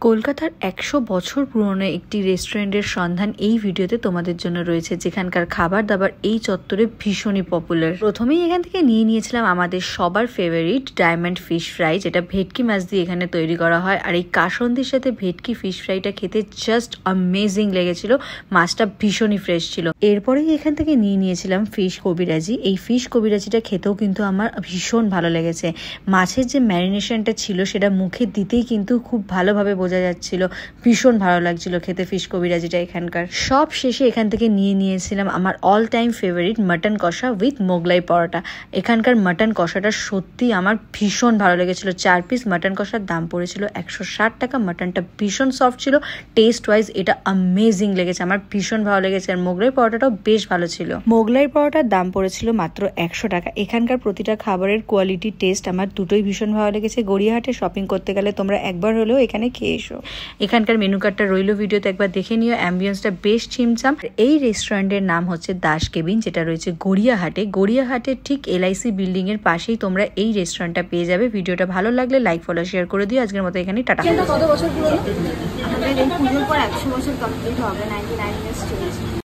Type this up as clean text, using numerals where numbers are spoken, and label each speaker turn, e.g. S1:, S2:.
S1: কলকাতার ১০০ বছর পুরনো একটি রেস্টুরেন্টের সন্ধান এই ভিডিওতে তোমাদের জন্য রয়েছে, যেখানকার খাবার দাবার এই চত্বরে ভীষণই পপুলার। প্রথমেই এখান থেকে নিয়েছিলাম আমাদের সবার ফেভারিট ডায়মন্ড ফিশ ফ্রাই, যেটা ভেটকি মাছ দিয়ে এখানে তৈরি করা হয়। আর এই কাসন্দির সাথে ভেটকি ফিশ ফ্রাইটা খেতে জাস্ট অ্যামেজিং লেগেছিল। মাছটা ভীষণই ফ্রেশ ছিল। এরপরেই এখান থেকে নিয়েছিলাম ফিশ কবিরাজি। এই ফিশ কবিরাজিটা খেতেও কিন্তু আমার ভীষণ ভালো লেগেছে। মাছের যে ম্যারিনেশনটা ছিল সেটা মুখে দিতেই কিন্তু খুব ভালোভাবে বোঝা যাচ্ছিল, ভীষণ ভালো লাগছিল খেতে ফিশ কবিরাজিটা এখানকার। সব শেষে এখান থেকে নিয়েছিলাম আমার অল টাইম ফেভারিট মাটন কষা উইথ মোগলাই পরোটা। এখানকার মাটন কষাটা সত্যি আমার ভীষণ ভালো লেগেছিল। 4 পিস মাটন কষার দাম পড়েছিল ১৬০ টাকা। মাটনটা ভীষণ সফট ছিল, টেস্ট ওয়াইজ এটা অ্যামেজিং লেগেছে, আমার ভীষণ ভালো লেগেছে। আর মোগলাই পরোটাটাও বেশ ভালো ছিল। মোগলাই পরোটার দাম পড়েছিল মাত্র ১০০ টাকা। এখানকার প্রতিটা খাবারের কোয়ালিটি, টেস্ট আমার দুটোই ভীষণ ভালো লেগেছে। গড়িয়াহাটে শপিং করতে গেলে তোমরা একবার হলেও এখানে খেয়ে এসো। এখানকার মেনু কার্ডটা রইল ভিডিওতে, একবার দেখে নিও। অ্যাম্বিয়েন্সটা বেশ ছিমছাম। এই রেস্টুরেন্টের নাম হচ্ছে দাস কেবিন, যেটা রয়েছে গড়িয়াহাটে। গড়িয়াহাটের ঠিক LIC বিল্ডিং এর পাশেই তোমরা এই রেস্টুরেন্টটা পেয়ে যাবে। ভিডিওটা ভালো লাগলে লাইক ফলো শেয়ার করে দিও। আজকের মতো এখানেই টাটা।
S2: কত বছর পুরনো? আমাদের এই পুজোর পর ১০০ বছর কমপ্লিট হবে। 99 ইয়ার্স চলছে।